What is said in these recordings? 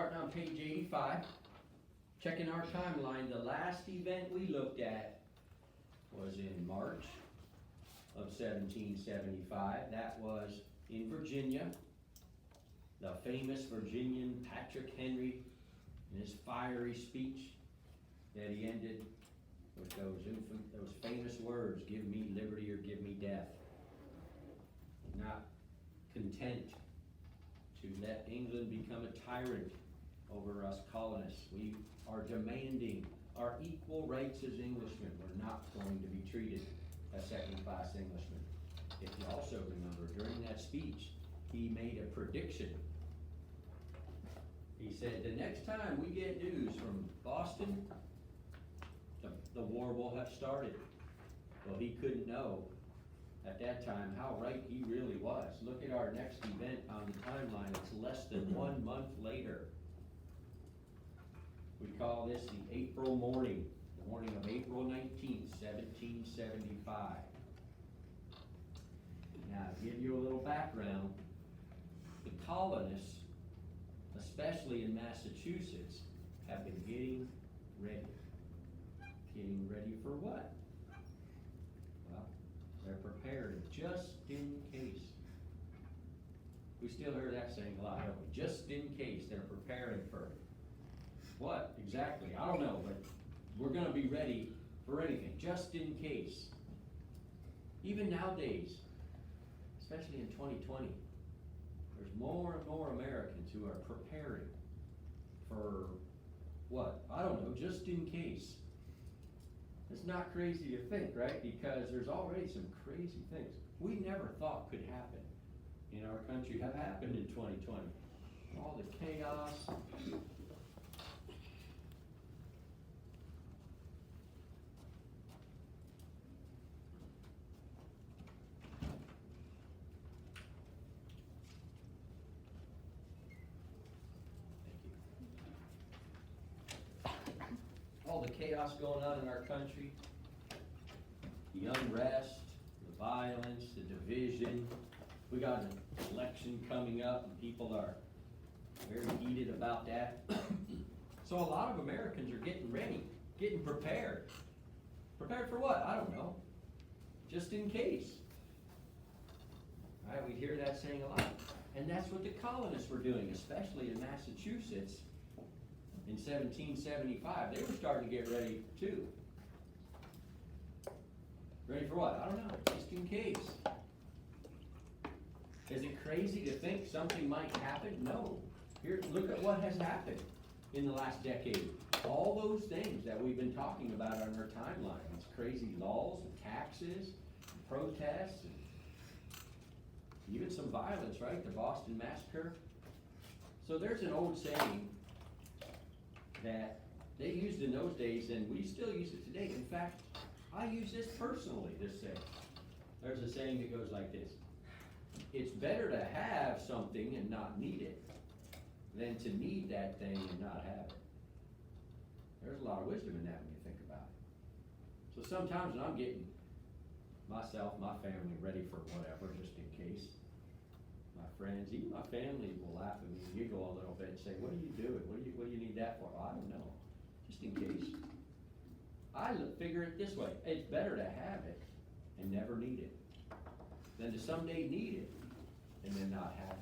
starting on page 85. Checking our timeline, the last event we looked at was in March of 1775. That was in Virginia. The famous Virginian Patrick Henry, in his fiery speech that he ended with those famous words, "Give me liberty or give me death." Not content to let England become a tyrant over us colonists. We are demanding our equal rights as Englishmen. We're not going to be treated as second-class Englishmen. If you also remember, during that speech, he made a prediction. He said, the next time we get news from Boston, the war will have started. Well, he couldn't know at that time how right he really was. Look at our next event on the timeline. It's less than 1 month later. We call this the April morning, the morning of April 19th, 1775. Now, to give you a little background, the colonists, especially in Massachusetts, have been getting ready. Getting ready for what? Well, they're prepared just in case. We still hear that saying a lot, don't we? Just in case they're preparing for what exactly? I don't know, but we're going to be ready for anything, just in case. Even nowadays, especially in 2020, there's more and more Americans who are preparing for what? I don't know, just in case. It's not crazy to think, right? Because there's already some crazy things we never thought could happen in our country have happened in 2020. All the chaos. All the chaos going on in our country, the unrest, the violence, the division. We got an election coming up and people are very heated about that. So a lot of Americans are getting ready, getting prepared. Prepared for what? I don't know. Just in case. All right, we hear that saying a lot. And that's what the colonists were doing, especially in Massachusetts. In 1775, they were starting to get ready too. Ready for what? I don't know, just in case. Is it crazy to think something might happen? No. Here, look at what has happened in the last decade. All those things that we've been talking about on our timeline. These crazy laws and taxes, and protests, and even some violence, right? The Boston Massacre. So there's an old saying that they used in those days, and we still use it today. In fact, I use this personally, this saying. There's a saying that goes like this. It's better to have something and not need it than to need that thing and not have it. There's a lot of wisdom in that when you think about it. So sometimes when I'm getting myself, my family ready for whatever, just in case, my friends, even my family will laugh at me and giggle a little bit and say, what are you doing? What do you need that for? Well, I don't know. Just in case. I figure it this way. It's better to have it and never need it than to someday need it and then not have it.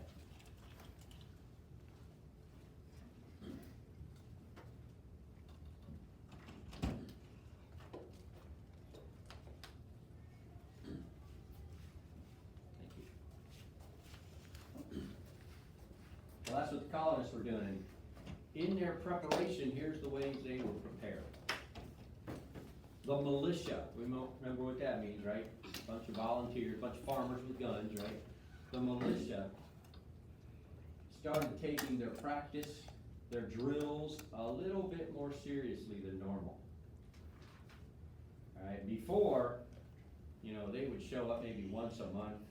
Well, that's what the colonists were doing. In their preparation, here's the ways they were prepared. The militia, we remember what that means, right? A bunch of volunteers, a bunch of farmers with guns, right? The militia started taking their practice, their drills, a little bit more seriously than normal. All right, before, they would show up maybe once a month,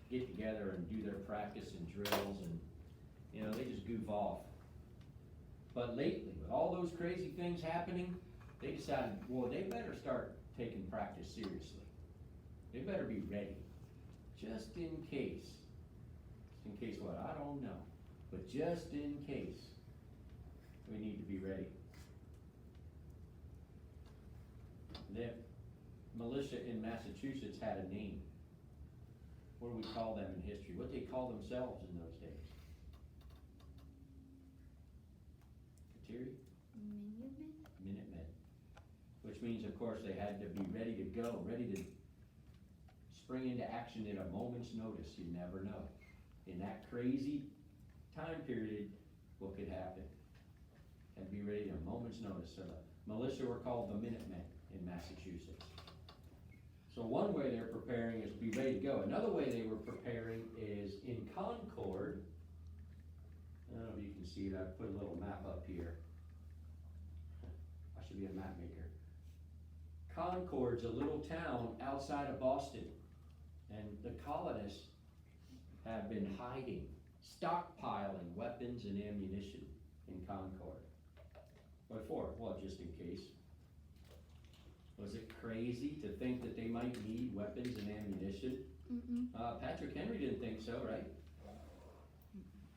get together and do their practice and drills, and they just goof off. But lately, with all those crazy things happening, they decided, well, they better start taking practice seriously. They better be ready, just in case. Just in case what? I don't know. But just in case. we need to be ready. The militia in Massachusetts had a name. What do we call them in history? What they call themselves in those days? Kateri? Minutemen. Which means, of course, they had to be ready to go, ready to spring into action at a moment's notice. You never know. In that crazy time period, what could happen? Had to be ready at a moment's notice. So the militia were called the Minutemen in Massachusetts. So one way they're preparing is to be ready to go. Another way they were preparing is in Concord. I don't know if you can see it. I put a little map up here. I should be a map maker. Concord's a little town outside of Boston, and the colonists have been hiding, stockpiling weapons and ammunition in Concord. What for? Well, just in case. Was it crazy to think that they might need weapons and ammunition? Patrick Henry didn't think so, right?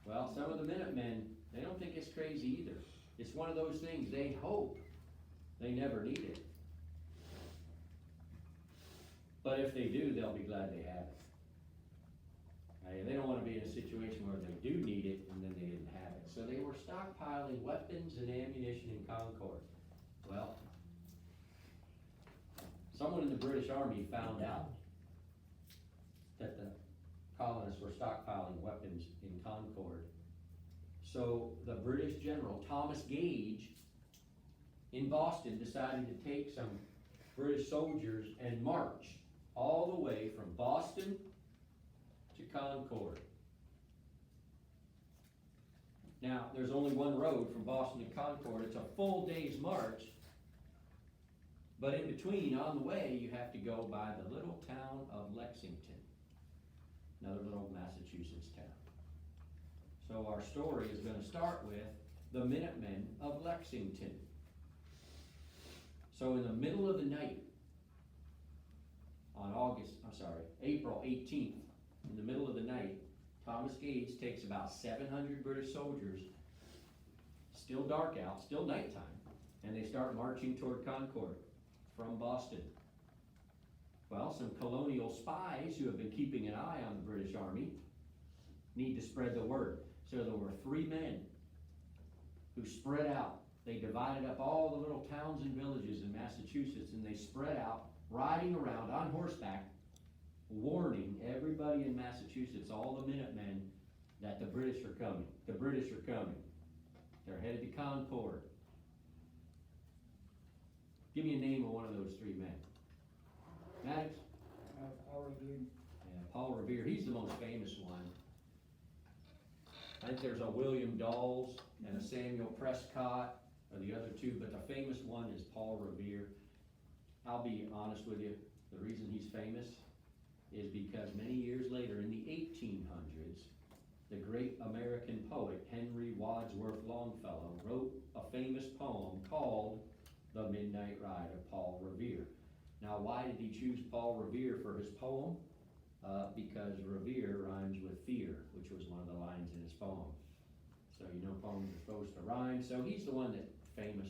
Well, some of the Minutemen, they don't think it's crazy either. It's one of those things they hope they never need it. But if they do, they'll be glad they have it. They don't want to be in a situation where they do need it and then they didn't have it. So they were stockpiling weapons and ammunition in Concord. Well, someone in the British Army found out that the colonists were stockpiling weapons in Concord. So the British general, Thomas Gage, in Boston, decided to take some British soldiers and march all the way from Boston to Concord. Now, there's only one road from Boston to Concord. It's a full day's march. But in between, on the way, you have to go by the little town of Lexington, another little Massachusetts town. So our story is going to start with the Minutemen of Lexington. So in the middle of the night, on April 18th, in the middle of the night, Thomas Gage takes about 700 British soldiers, still dark out, still nighttime, and they start marching toward Concord from Boston. Well, some colonial spies who have been keeping an eye on the British Army need to spread the word. So there were 3 men who spread out. They divided up all the little towns and villages in Massachusetts, and they spread out, riding around on horseback, warning everybody in Massachusetts, all the Minutemen, that the British are coming. The British are coming. They're headed to Concord. Give me a name of one of those 3 men. Maddox? Paul Revere. Yeah, Paul Revere. He's the most famous one. I think there's a William Dawes and a Samuel Prescott, or the other 2, but the famous one is Paul Revere. I'll be honest with you, the reason he's famous is because many years later, in the 1800s, the great American poet Henry Wadsworth Longfellow wrote a famous poem called The Midnight Ride of Paul Revere. Now, why did he choose Paul Revere for his poem? Because Revere rhymes with fear, which was one of the lines in his poem. So you know poems are supposed to rhyme, so he's the one that's famous.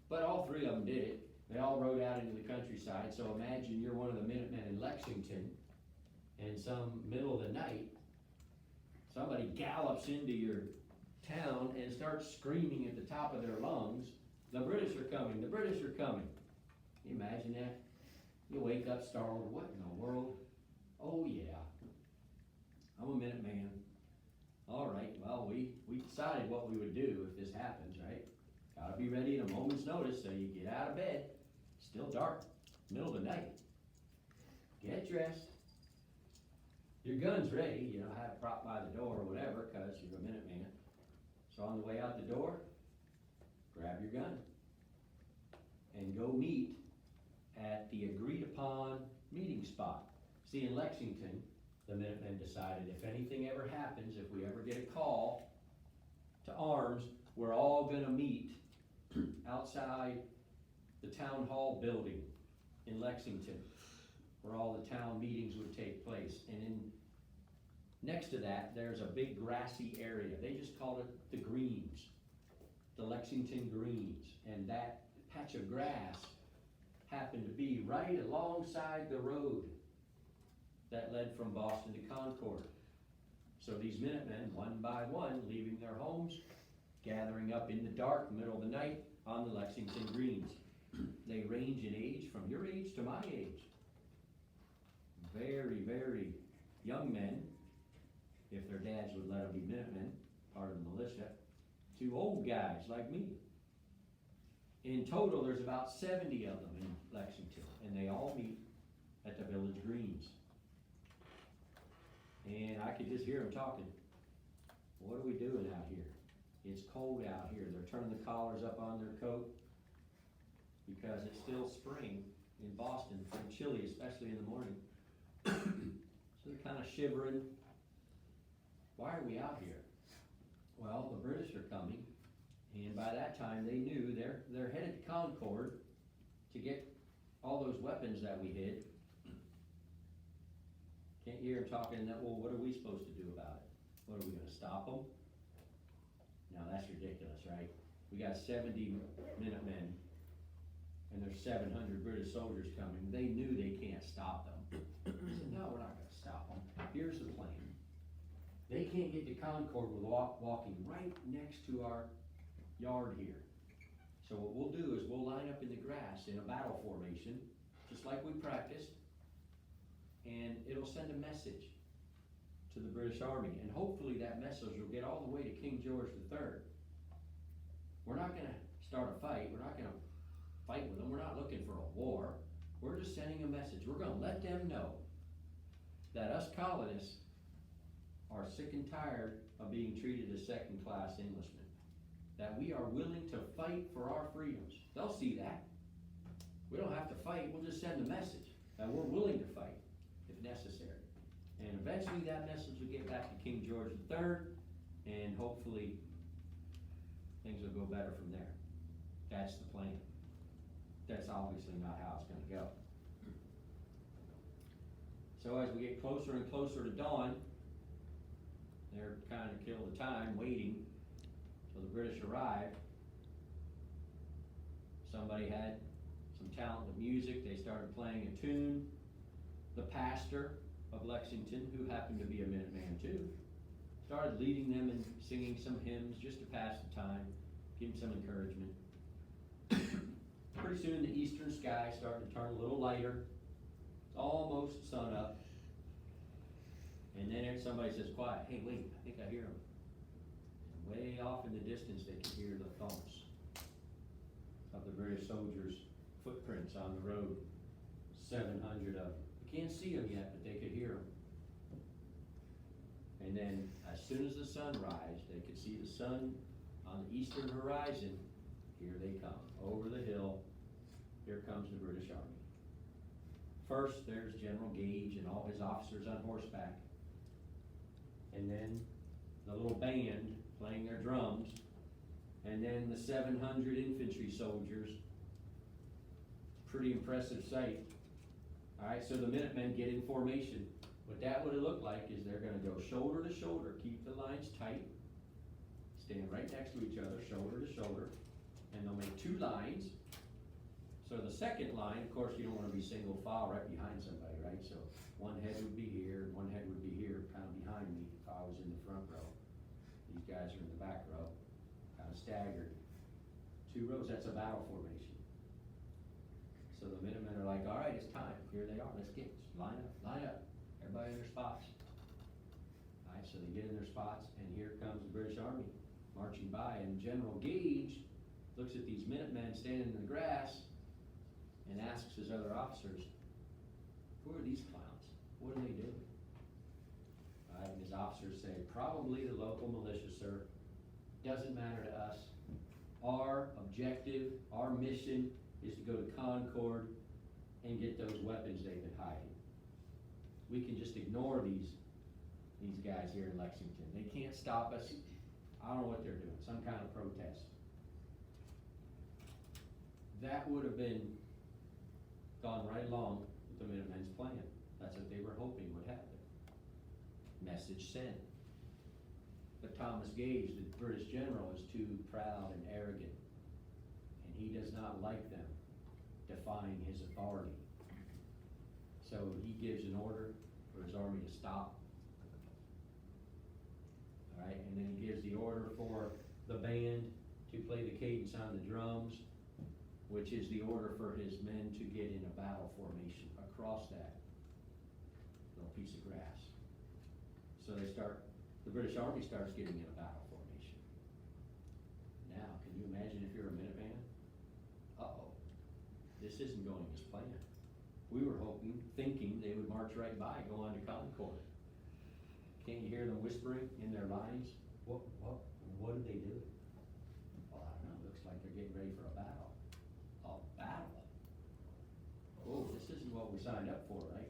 But all 3 of them did it. They all rode out into the countryside, so imagine you're one of the Minutemen in Lexington, and some middle of the night, somebody gallops into your town and starts screaming at the top of their lungs, "The British are coming, the British are coming." Can you imagine that? You wake up startled, what in the world? Oh yeah, I'm a Minuteman. All right, well, we decided what we would do if this happens, right? Gotta be ready at a moment's notice, so you get out of bed, still dark, middle of the night. Get dressed. Your gun's ready, you know, have it propped by the door or whatever, because you're a Minuteman. So on the way out the door, grab your gun and go meet at the agreed upon meeting spot. See, in Lexington, the Minutemen decided if anything ever happens, if we ever get a call to arms, we're all gonna meet outside the town hall building in Lexington, where all the town meetings would take place. And next to that, there's a big grassy area. They just called it the Greens. the Lexington Greens, and that patch of grass happened to be right alongside the road that led from Boston to Concord. So these Minutemen, one by one, leaving their homes, gathering up in the dark, middle of the night, on the Lexington Greens. They range in age from your age to my age. Very, very young men, if their dads would let them be Minutemen, part of the militia, to old guys like me. In total, there's about 70 of them in Lexington, and they all meet at the Village Greens. And I could just hear them talking. What are we doing out here? It's cold out here. They're turning the collars up on their coat because it's still spring in Boston, and chilly, especially in the morning. So they're kind of shivering. Why are we out here? Well, the British are coming, and by that time they knew they're headed to Concord to get all those weapons that we hid. Can't hear them talking that, well, what are we supposed to do about it? What are we gonna stop them? Now that's ridiculous, right? We got 70 Minutemen, and there's 700 British soldiers coming. They knew they can't stop them. They said, no, we're not gonna stop them. Here's the plan. They can't get to Concord without walking right next to our yard here. So what we'll do is we'll line up in the grass in a battle formation, just like we practiced, and it'll send a message to the British Army, and hopefully that message will get all the way to King George III. We're not gonna start a fight, we're not gonna fight with them, we're not looking for a war, we're just sending a message. We're gonna let them know that us colonists are sick and tired of being treated as second-class Englishmen, that we are willing to fight for our freedoms. They'll see that. We don't have to fight, we'll just send a message that we're willing to fight if necessary. And eventually that message will get back to King George III, and hopefully things will go better from there. That's the plan. That's obviously not how it's gonna go. So as we get closer and closer to dawn, they're kind of kill the time waiting till the British arrive. Somebody had some talent with music, they started playing a tune. The pastor of Lexington, who happened to be a Minuteman too, started leading them and singing some hymns just to pass the time, give them some encouragement. Pretty soon the eastern sky started to turn a little lighter. It's almost sun up. And then somebody says, quiet, hey wait, I think I hear them. And way off in the distance they could hear the thumps of the British soldiers' footprints on the road. 700 of them. You can't see them yet, but they could hear them. And then as soon as the sun rise, they could see the sun on the eastern horizon. Here they come, over the hill. Here comes the British Army. First, there's General Gage and all his officers on horseback. And then the little band playing their drums. And then the 700 infantry soldiers. Pretty impressive sight. Alright, so the Minutemen get in formation. What that would have looked like is they're gonna go shoulder to shoulder, keep the lines tight, stand right next to each other, shoulder to shoulder, and they'll make two lines. So the second line, of course, you don't want to be single file right behind somebody, right? So one head would be here, one head would be here, kind of behind me if I was in the front row. These guys are in the back row, kind of staggered. Two rows, that's a battle formation. So the Minutemen are like, all right, it's time. Here they are, let's get, line up, everybody in their spots. All right, so they get in their spots, and here comes the British Army marching by, and General Gage looks at these Minutemen standing in the grass and asks his other officers, who are these clowns? What are they doing? And his officers say, probably the local militia, sir. Doesn't matter to us. Our objective, our mission is to go to Concord and get those weapons they've been hiding. We can just ignore these guys here in Lexington. They can't stop us. I don't know what they're doing, some kind of protest. That would have been gone right along with the Minutemen's plan. That's what they were hoping would happen. Message sent. But Thomas Gage, the British general, is too proud and arrogant, and he does not like them defying his authority. So he gives an order for his army to stop. All right, and then he gives the order for the band to play the cadence on the drums, which is the order for his men to get in a battle formation across that little piece of grass. So the British Army starts getting in a battle formation. Now, can you imagine if you're a Minuteman? Uh-oh, this isn't going as planned. We were thinking they would march right by, go on to Concord. Can't you hear them whispering in their lines? What did they do? Well, I don't know, looks like they're getting ready for a battle. A battle? Oh, this isn't what we signed up for, right?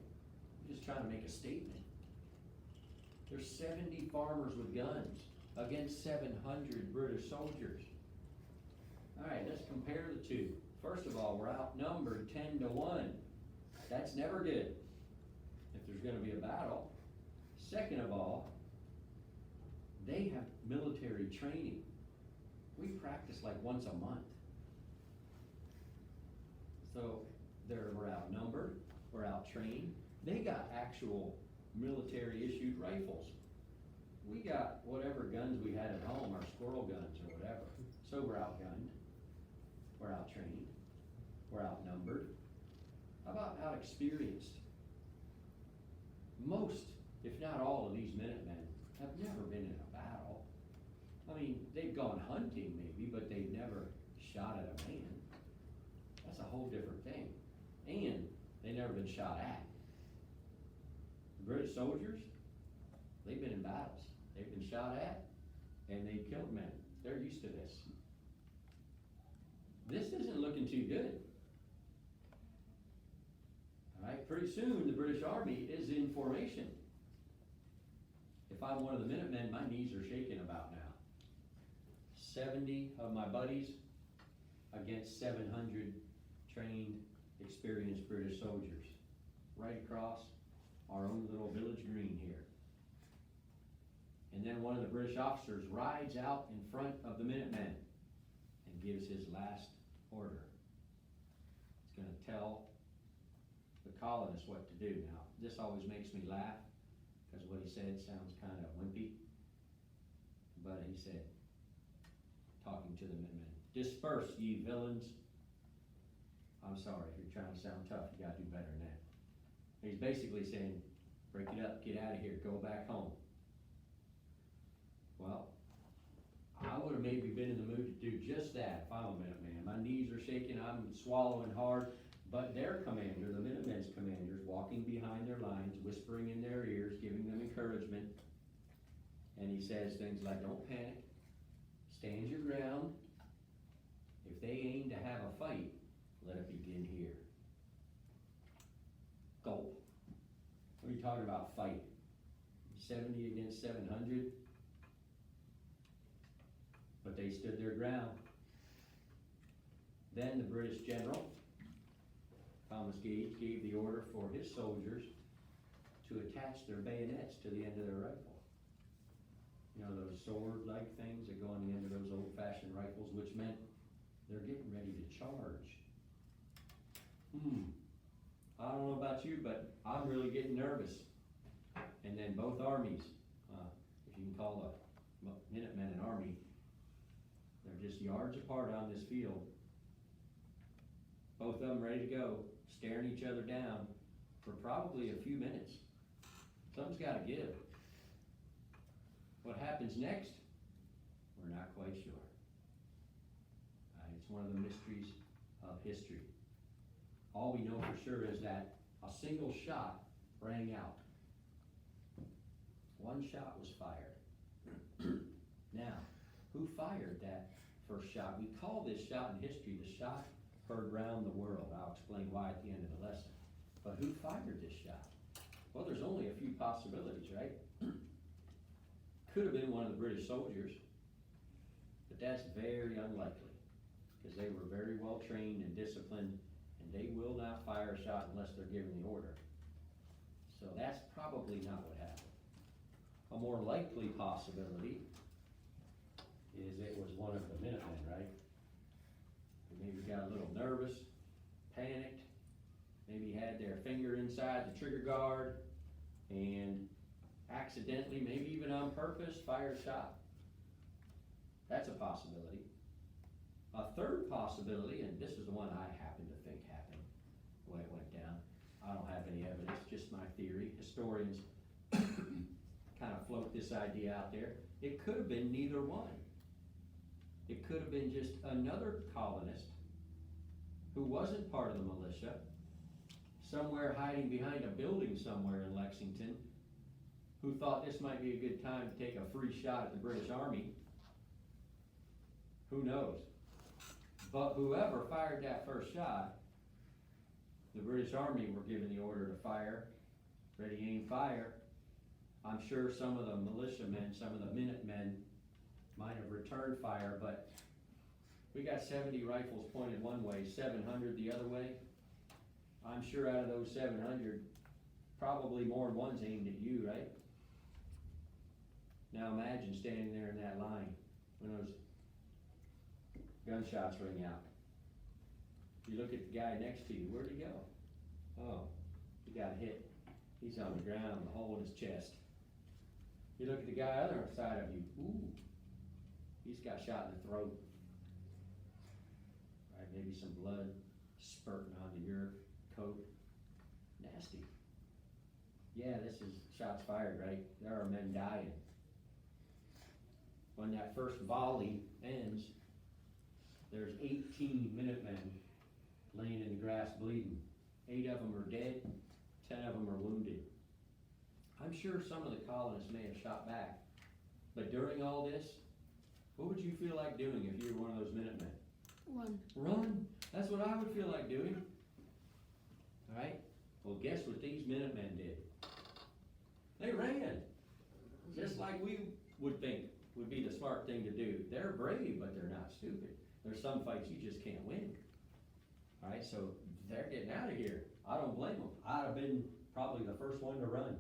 We're just trying to make a statement. There's 70 farmers with guns against 700 British soldiers. All right, let's compare the two. First of all, we're outnumbered 10-1. That's never good if there's going to be a battle. Second of all, they have military training. We practice like once a month. So we're outnumbered, we're outtrained. They got actual military issued rifles. We got whatever guns we had at home, our squirrel guns or whatever. So we're outgunned, we're outtrained, we're outnumbered. How about outexperienced? Most, if not all, of these Minutemen have never been in a battle. I mean, they've gone hunting maybe, but they've never shot at a man. That's a whole different thing. And they've never been shot at. The British soldiers, they've been in battles. They've been shot at, and they've killed men. They're used to this. This isn't looking too good. All right, pretty soon the British Army is in formation. If I'm one of the Minutemen, my knees are shaking about now. 70 of my buddies against 700 trained, experienced British soldiers. Right across our own little village green here. And then one of the British officers rides out in front of the Minutemen and gives his last order. He's going to tell the colonists what to do. Now, this always makes me laugh because what he said sounds kind of wimpy. But he said, talking to the Minutemen, "Disperse, ye villains." I'm sorry, if you're trying to sound tough, you gotta do better than that. He's basically saying, break it up, get out of here, go back home. Well, I would have maybe been in the mood to do just that if I'm a Minuteman. My knees are shaking, I'm swallowing hard, but their commander, the Minutemen's commanders, walking behind their lines, whispering in their ears, giving them encouragement. And he says things like, don't panic, stand your ground. If they aim to have a fight, let it begin here. Gulp. What are you talking about, fight? 70 against 700? But they stood their ground. Then the British general, Thomas Gage, gave the order for his soldiers to attach their bayonets to the end of their rifle. You know, those sword-like things that go on the end of those old-fashioned rifles, which meant they're getting ready to charge. I don't know about you, but I'm really getting nervous. And then both armies, if you can call the Minutemen an army, they're just yards apart on this field. Both of them ready to go, staring each other down for probably a few minutes. Something's got to give. What happens next? We're not quite sure. It's one of the mysteries of history. All we know for sure is that a single shot rang out. One shot was fired. Now, who fired that first shot? We call this shot in history the shot heard round the world. I'll explain why at the end of the lesson. But who fired this shot? Well, there's only a few possibilities, right? Could have been one of the British soldiers, but that's very unlikely because they were very well trained and disciplined, and they will not fire a shot unless they're given the order. So that's probably not what happened. A more likely possibility nervous, panicked, maybe had their finger inside the trigger guard, and accidentally, maybe even on purpose, fired a shot. That's a possibility. A third possibility, and this is the one I happen to think happened, the way it went down. I don't have any evidence, just my theory. Historians kind of float this idea out there. It could have been neither one. It could have been just another colonist who wasn't part of the militia, somewhere hiding behind a building somewhere in Lexington, who thought this might be a good time to take a free shot at the British Army. Who knows? But whoever fired that first shot, the British Army were given the order to fire, ready, aim, fire. I'm sure some of the militiamen, some of the Minutemen might have returned fire, but we got 70 rifles pointed one way, 700 the other way. I'm sure out of those 700, probably more than one's aimed at you, right? Now imagine standing there in that line when those gunshots ring out. You look at the guy next to you, where'd he go? Oh, he got hit. He's on the ground, a hole in his chest. You look at the guy on the other side of you, ooh, he's got shot in the throat. Right, maybe some blood spurting onto your coat. Nasty. Yeah, this is shots fired, right? There are men dying. When that first volley ends, there's 18 Minutemen laying in the grass bleeding. 8 of them are dead, 10 of them are wounded. I'm sure some of the colonists may have shot back, but during all this, what would you feel like doing if you were one of those Minutemen? Run. Run. That's what I would feel like doing. All right? Well, guess what these Minutemen did? They ran. Just like we would think would be the smart thing to do. They're brave, but they're not stupid. There's some fights you just can't win. All right, so they're getting out of here. I don't blame them. I'd have been probably the first one to run.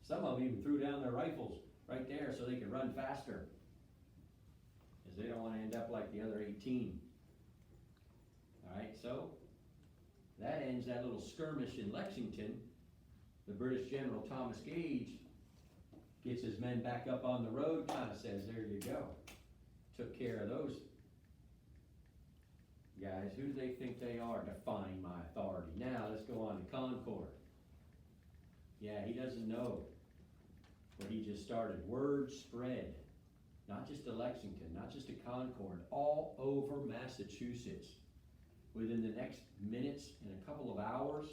Some of them even threw down their rifles right there so they could run faster, because they don't want to end up like the other 18. All right, so that ends that little skirmish in Lexington. The British General Thomas Gage gets his men back up on the road, kind of says, there you go. Took care of those guys. Who do they think they are, defying my authority? Now let's go on to Concord. Yeah, he doesn't know what he just started. Word spread, not just to Lexington, not just to Concord, all over Massachusetts. Within the next minutes, in a couple of hours,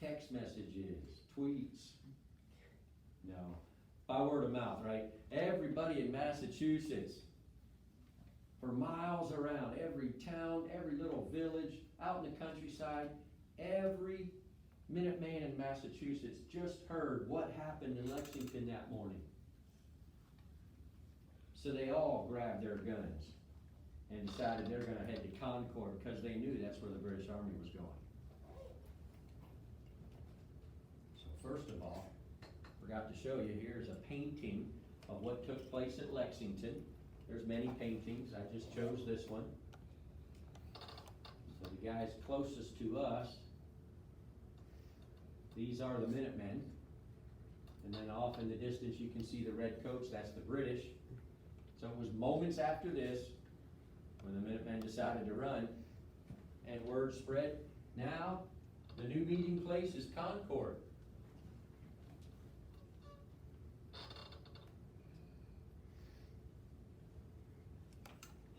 text messages, tweets, no, by word of mouth, right? Everybody in Massachusetts, for miles around, every town, every little village, out in the countryside, every Minuteman in Massachusetts just heard what happened in Lexington that morning. So they all grabbed their guns and decided they're going to head to Concord, because they knew that's where the British Army was going. So first of all, forgot to show you, here's a painting of what took place at Lexington. There's many paintings, I just chose this one. So the guys closest to us, these are the Minutemen. And then off in the distance you can see the red coats, that's the British. So it was moments after this when the Minutemen decided to run, and word spread. Now the new meeting place is Concord.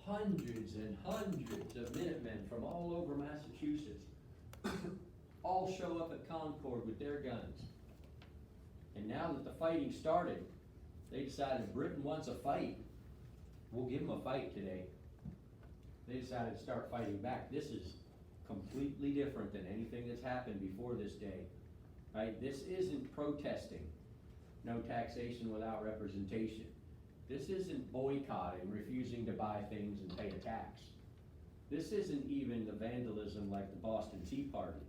Hundreds and hundreds of Minutemen from all over Massachusetts all show up at Concord with their guns. And now that the fighting started, they decided Britain wants a fight. We'll give them a fight today. They decided to start fighting back. This is completely different than anything that's happened before this day. Right? This isn't protesting. No taxation without representation. This isn't boycotting, refusing to buy things and pay a tax. This isn't even the vandalism like the Boston Tea Party.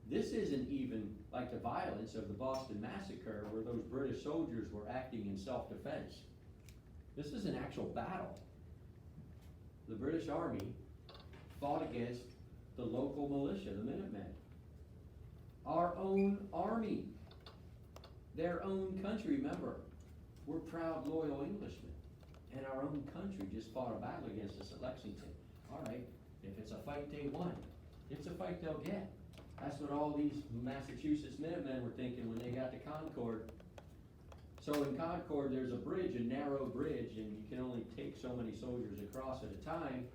This isn't even like the violence of the Boston Massacre, where those British soldiers were acting in self-defense. This is an actual battle. The British Army fought against the local militia, the Minutemen. Our own army, their own country, remember, we're proud, loyal Englishmen. And our own country just fought a battle against us at Lexington. All right, if it's a fight they won, it's a fight they'll get. That's what all these Massachusetts Minutemen were thinking when they got to Concord. So in Concord, there's a bridge, a narrow bridge, and you can only take so many soldiers across at a time.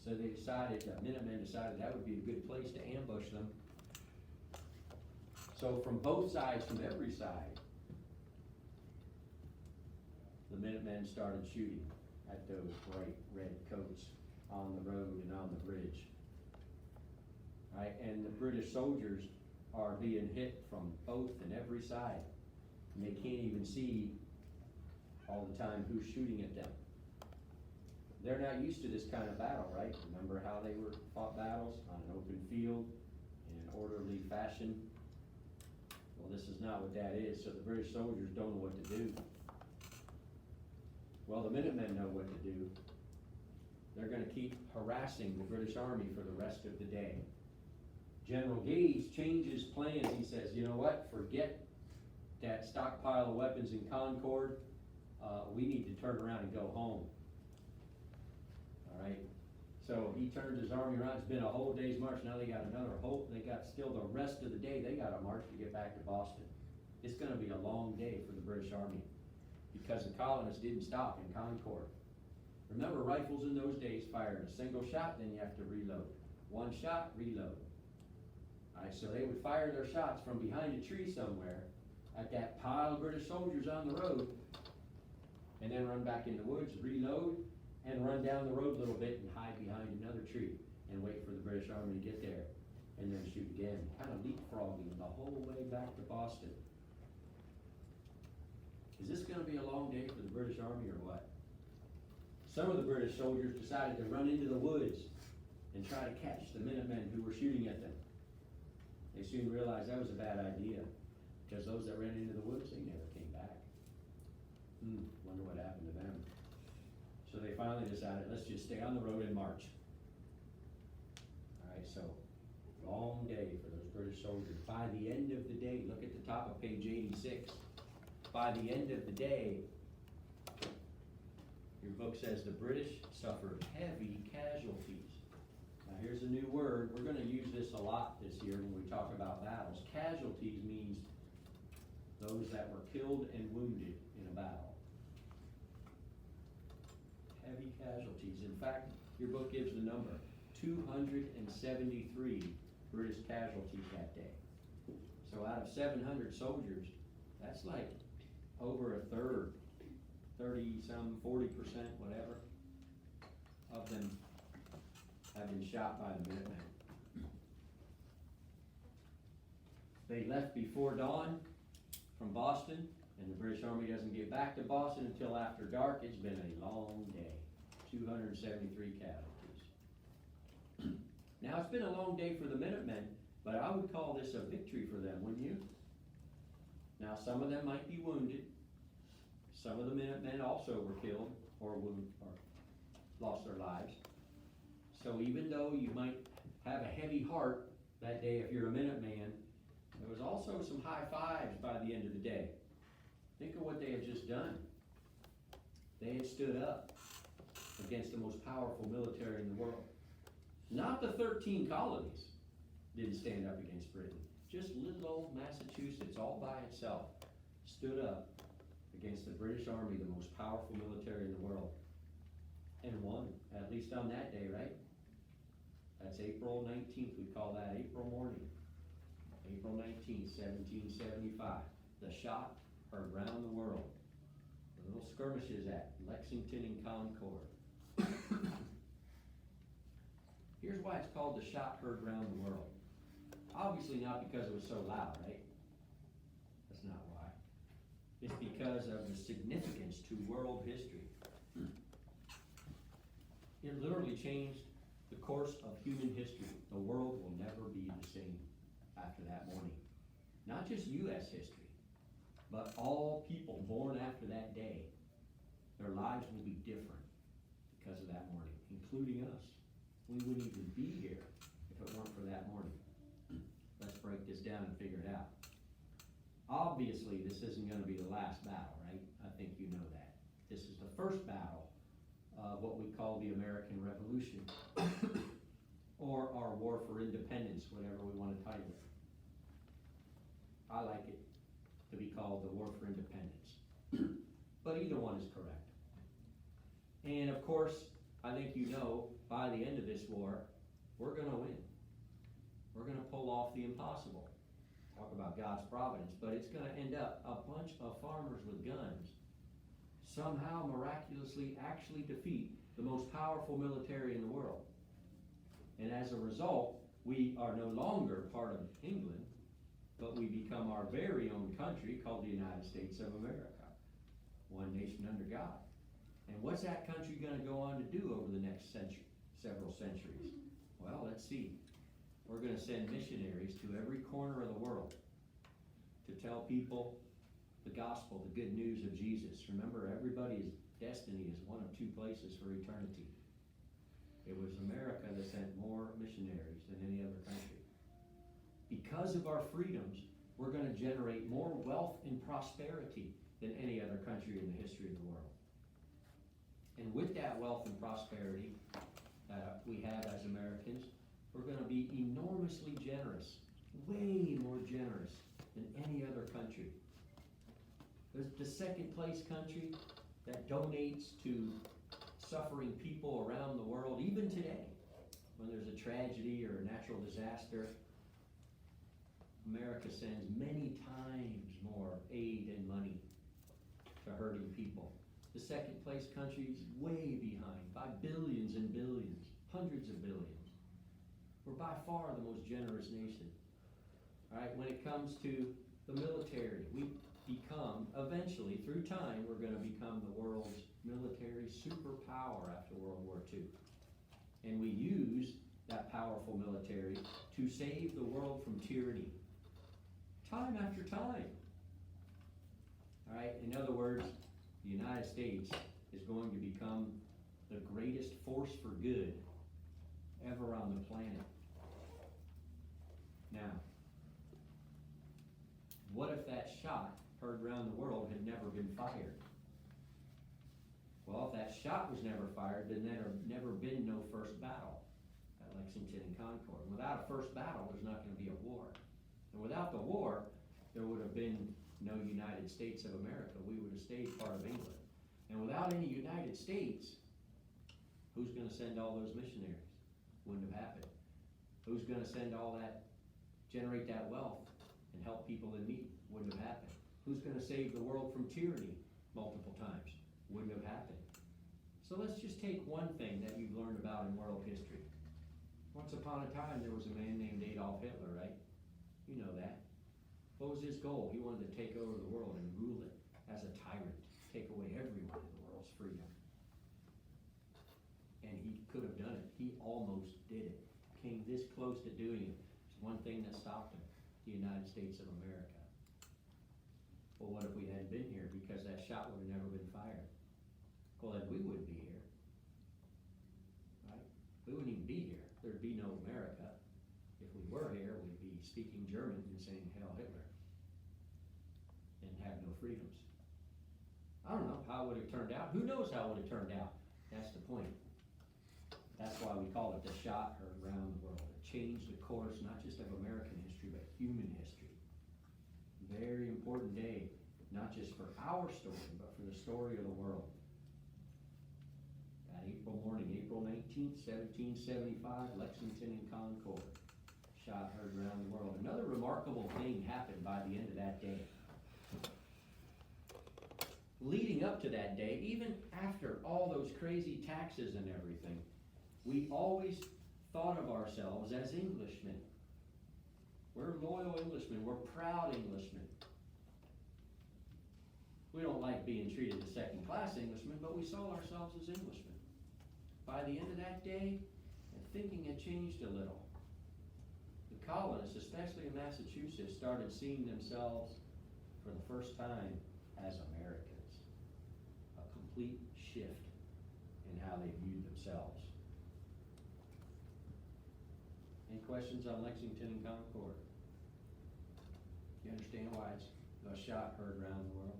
So they decided, the Minutemen decided that would be a good place to ambush them. So from both sides, from every side, the Minutemen started shooting at those bright red coats on the road and on the bridge. Right, and the British soldiers are being hit from both and every side. And they can't even see all the time who's shooting at them. They're not used to this kind of battle, right? Remember how they were fought battles on an open field in an orderly fashion? Well, this is not what that is, so the British soldiers don't know what to do. Well, the Minutemen know what to do. They're gonna keep harassing the British Army for the rest of the day. General Gage changes plans. He says, you know what, forget that stockpile of weapons in Concord. We need to turn around and go home. All right, so he turns his army around. It's been a whole day's march. Now they got another whole, they got still the rest of the day. They got to march to get back to Boston. It's gonna be a long day for the British Army because the colonists didn't stop in Concord. Remember, rifles in those days fired a single shot, then you have to reload. One shot, reload. All right, so they would fire their shots from behind a tree somewhere at that pile of British soldiers on the road, and then run back in the woods, reload, and run down the road a little bit and hide behind another tree and wait for the British Army to get there, and then shoot again, kind of leapfrogging the whole way back to Boston. Is this gonna be a long day for the British Army or what? Some of the British soldiers decided to run into the woods and try to catch the Minutemen who were shooting at them. They soon realized that was a bad idea, because those that ran into the woods, they never came back. Wonder what happened to them. So they finally decided, let's just stay on the road and march. All right, so long day for those British soldiers. By the end of the day, look at the top of page 86. By the end of the day, your book says the British suffered heavy casualties. Now here's a new word. We're going to use this a lot this year when we talk about battles. Casualties means those that were killed and wounded in a battle. Heavy casualties. In fact, your book gives the number, 273 British casualties that day. So out of 700 soldiers, that's like over a third, 30-some, 40%, whatever, of them have been shot by the Minutemen. They left before dawn from Boston, and the British Army doesn't get back to Boston until after dark. It's been a long day. 273 casualties. Now, it's been a long day for the Minutemen, but I would call this a victory for them, wouldn't you? Now, some of them might be wounded. Some of the Minutemen also were killed or wounded or lost their lives. So even though you might have a heavy heart that day if you're a Minuteman, there was also some high fives by the end of the day. Think of what they had just done. They had stood up against the most powerful military in the world. Not the 13 colonies didn't stand up against Britain. Just little old Massachusetts all by itself stood up against the British Army, the most powerful military in the world, and won, at least on that day, right? That's April 19th, we call that April morning. April 19th, 1775. The shot heard round the world. The little skirmishes at Lexington and Concord. Here's why it's called the shot heard round the world. Obviously not because it was so loud, right? That's not why. It's because of the significance to world history. It literally changed the course of human history. The world will never be the same after that morning. Not just U.S. history, but all people born after that day. Their lives will be different because of that morning, including us. we wouldn't even be here if it weren't for that morning. Let's break this down and figure it out. Obviously, this isn't gonna be the last battle, right? I think you know that. This is the first battle of what we call the American Revolution, or our War for Independence, whatever we wanna title it. I like it to be called the War for Independence, but either one is correct. And of course, I think you know, by the end of this war, we're gonna win. We're gonna pull off the impossible. Talk about God's providence, but it's gonna end up a bunch of farmers with guns somehow miraculously actually defeat the most powerful military in the world. And as a result, we are no longer part of England, but we become our very own country called the United States of America. One nation under God. And what's that country gonna go on to do over the next century, several centuries? Well, let's see. We're gonna send missionaries to every corner of the world to tell people the gospel, the good news of Jesus. Remember, everybody's destiny is one of two places for eternity. It was America that sent more missionaries than any other country. Because of our freedoms, we're gonna generate more wealth and prosperity than any other country in the history of the world. And with that wealth and prosperity that we have as Americans, we're gonna be enormously generous, way more generous than any other country. There's the second place country that donates to suffering people around the world, even today. When there's a tragedy or a natural disaster, America sends many times more aid and money to hurting people. The second place country is way behind by billions and billions, hundreds of billions. We're by far the most generous nation. All right, when it comes to the military, we become, eventually, through time, we're gonna become the world's military superpower after World War II. And we use that powerful military to save the world from tyranny. Time after time. All right, in other words, the United States is going to become the greatest force for good ever on the planet. Now, what if that shot heard around the world had never been fired? Well, if that shot was never fired, then there had never been no first battle at Lexington and Concord. Without a first battle, there's not going to be a war. And without the war, there would have been no United States of America. We would have stayed part of England. And without any United States, who's going to send all those missionaries? Wouldn't have happened. Who's going to send all that, generate that wealth and help people in need? Wouldn't have happened. Who's going to save the world from tyranny multiple times? Wouldn't have happened. So let's just take one thing that you've learned about in world history. Once upon a time, there was a man named Adolf Hitler, right? You know that. What was his goal? He wanted to take over the world and rule it as a tyrant, take away everyone in the world's freedom. And he could have done it. He almost did it. Came this close to doing it. There's one thing that stopped him: the United States of America. Well, what if we hadn't been here? Because that shot would have never been fired. Well, then we wouldn't be here. Right? We wouldn't even be here. There'd be no America. If we were here, we'd be speaking German and saying Hail Hitler and have no freedoms. I don't know how it would have turned out. Who knows how it would have turned out? That's the point. That's why we call it the shot heard around the world. It changed the course, not just of American history, but human history. Very important day, not just for our story, but for the story of the world. That April morning, April 19th, 1775, Lexington and Concord. Shot heard around the world. Another remarkable thing happened by the end of that day. Leading up to that day, even after all those crazy taxes and everything, we always thought of ourselves as Englishmen. We're loyal Englishmen. We're proud Englishmen. We don't like being treated as second-class Englishmen, but we saw ourselves as Englishmen. By the end of that day, thinking had changed a little. The colonists, especially in Massachusetts, started seeing themselves for the first time as Americans. A complete shift in how they viewed themselves. questions on Lexington and Concord? You understand why it's a shot heard around the world?